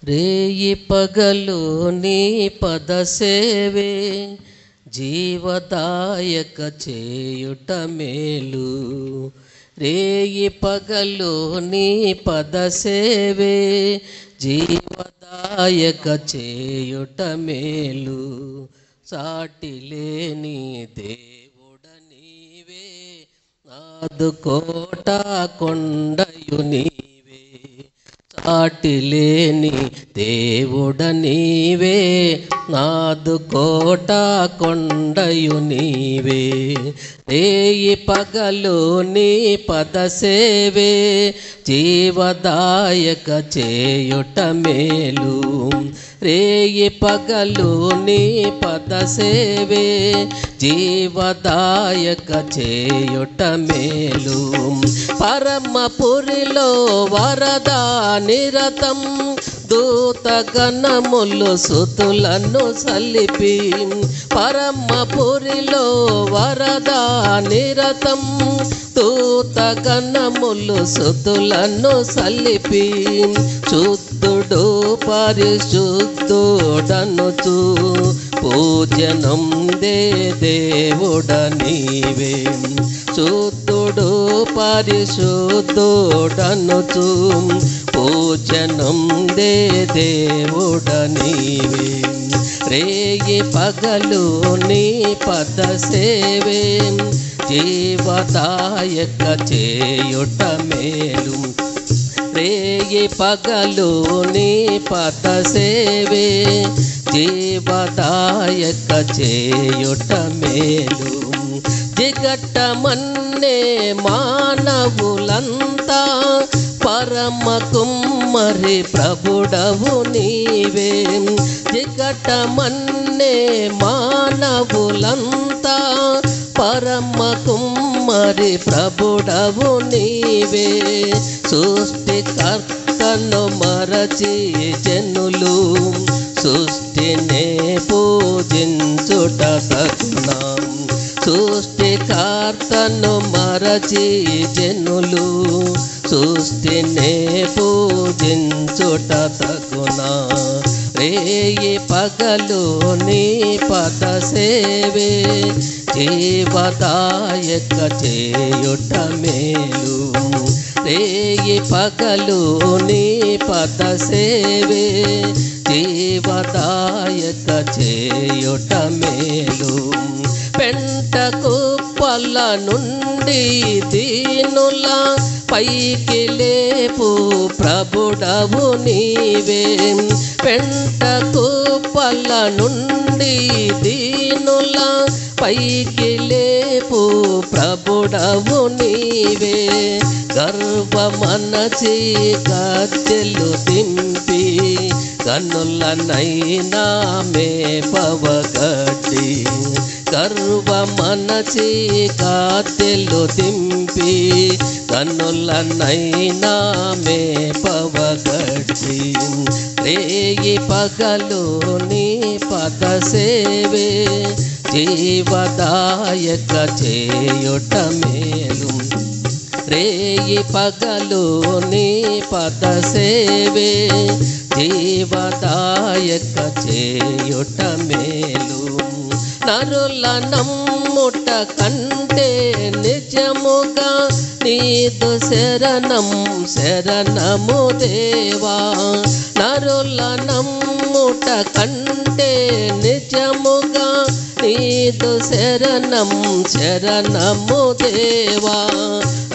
రేయి పగలు నీ పద సేవే జీవదాయక చేయుట మేలు. రేయి పగలు నీ పద సేవే జీవదాయక చేయుట మేలు. సాటి లేని దేవుడ నీవే ఆదుకోట కొండయు నీవే. సాటి లేని దేవుడ నీవే ఆదుకోట కొండయు నీవే. రేయి పగలు నీ పద సేవే జీవదాయక చేయుట మేలు. రేయి పగలు నీ పద సేవే జీవదాయక చేయుట మేలు. పరమపురిలో వరద నిరతం దూతగణములు సుతులను సలిపి. పరమపురిలో వరద నిరతం దూతగణములు సుతులను సలిపి. శుద్ధుడు పరిశుద్ధుడనుచు పూజనం దేవుడ నీవే. శుద్ధుడు పరిశుద్ధుడనుచు పూజనం దేవుడ నీవే. రేయి పగలు నీ పద సేవే జీవదాయక చేయుట మేలు. రేయి పగలు నీ పద సేవే జీవదాయక చేయుట మేలు. జిగటమన్నే మానవులంతా పరమ కుమ్మరి ప్రభుడవు నీవే. జిగటమన్నే మానవులంతా పరమ కుమ్మరి ప్రభుడవు నీవే. సృష్టికర్తను మరచి జనులు సృష్టినే పూజించుట తగునా. సృష్టికర్తను మరచి జనులు సృష్టినే పూజించుట తగునా. రేయి పగలు నీ పద సేవే జీవదాయక చేయుట మేలు. రేయి పగలు నీ పద సేవే జీవదాయక చేయుట మేలు. పెంట కుప్పల నుండి దీనుల పైకి లేపు ప్రభుడవు నీవే. పెంట కుప్పల నుండి దీనుల పైకి లేపు ప్రభుడవు నీవే. గర్వమనచి గద్దెలు దింపి కన్నులనైనా మేపవగట్టి. గర్వమనచి గద్దెలు దింపి కన్నులనైనా మేపవగట్టి. రేయి పగలు నీ పద సేవే జీవదాయక చేయుట మేలు. రేయి పగలు నీ పద సేవే జీవదాయక చేయుట మేలు. నరుల నమ్ముట కంటే నిజముగా నీదు శరణం శరణము దేవా. నరుల నమ్ముట కంటే నిజముగా నీదు శరణం శరణము దేవా.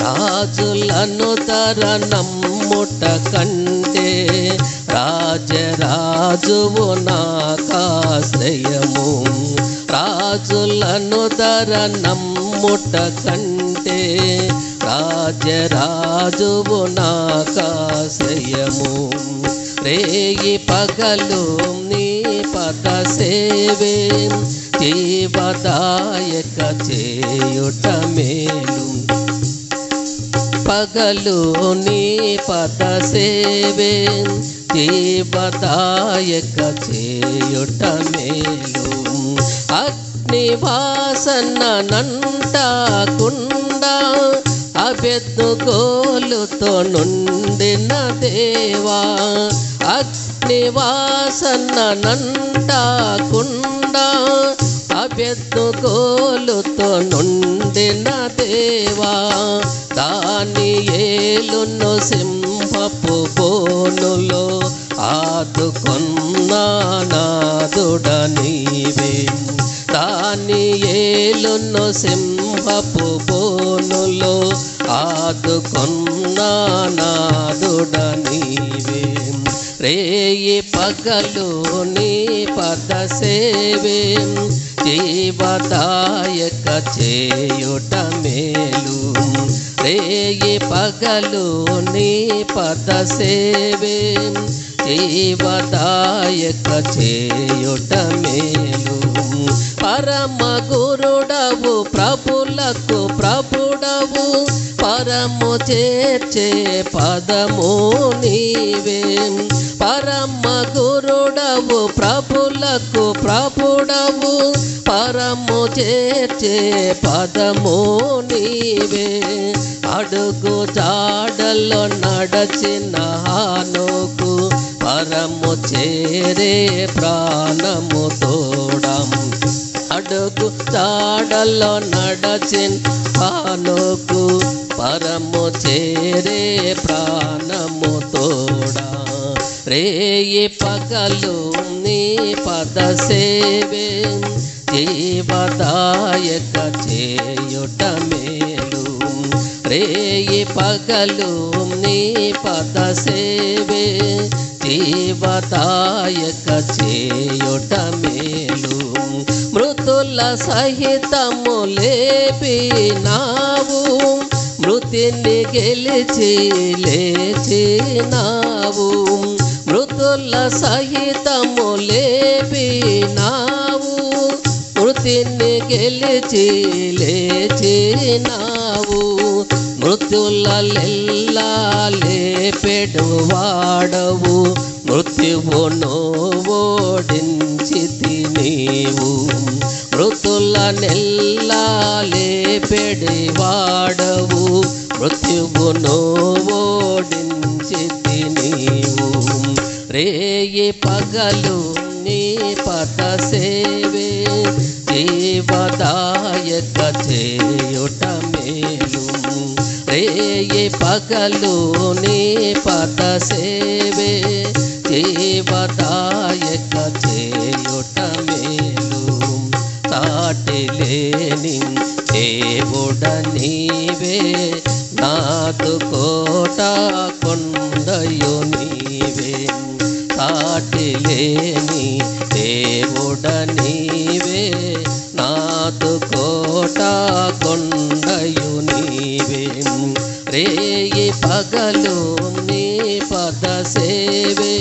రాజులను తర నమ్ముట కంటే రాజరాజువు నాకాశ్రయము. రాజులను తర నమ్ముట కంటే రాజరాజువు నాకాశ్రయము. రేయి పగలు నీ పద సేవే జీవదాయక చేయుట మేలు. పగలు నీ పద సేవే జీవదాయక చేయుట మేలు. అగ్నివాసన నంటకుండా అభ్యర్థుగోలుతో నుండిన దేవా. అగ్నివాసన నంటాకుండా అభ్యర్థుగోలుతో నుండిన దేవా దానియేలును సింహపు బోనులో ఆదుకొన్న నాదుడ నీవే దానియేలును సింహపు బోనులో ఆదుకొన్న నాదుడ నీవే రేయి పగలు నీ పద సేవే జీవదాయక చేయుట మేలు రేయి పగలు నీ పద సేవే జీవదాయక చేయుట మేలు పరమ గురుడవు ప్రభులకు ప్రభుడవు పరము చేర్చే పదము నీవే పరమ గురుడవు ప్రభులకు ప్రభుడవు పరము చేర్చే పదము నీవే అడుగు జాడల్లో నడచిన హానోకు పరము చేరే ప్రాణము తోడం అడుగు జాడల్లో నడచిన హానోకు పరము చేరే ప్రాణము తోడా రేయి పగలు నీ పద సేవే జీవదాయక చేయుట మేలు రేయి పగలు నీ పద సేవే జీవదాయక చేయుట మేలు మృతుల సహితము లేపినావు మృతిని గెలిచి లేచినావు మృతుల సహితము లేపినావు మృతిని గెలిచి లేచినావు మృత్యులెల్లా లేపెడు వాడవు మృత్యువును ఓడించితి నీవు మృతులనెల్లా లేపెడి వాడవు మృత్యువును ఓడించితి నీవు రేయి పగలు నీ పద సేవే జీవదాయక చేయుట మేలు రేయి పగలు నీ పద సేవే జీవదాయక చేయుట మేలు సాటి లేని దేవుడ నీవే నాదు కోట కొండయు నీవే సాటి లేని దేవుడ నీవే నాదు కోట కొండయు నీవే రేయి పగలు నీ పద సేవే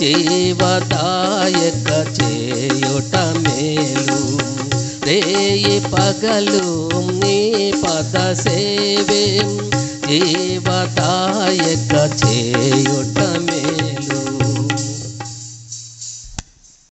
జీవదాయక చేయుట మేలు రేయి పగలు నీ పద సేవే జీవదాయక చేయుట మేలు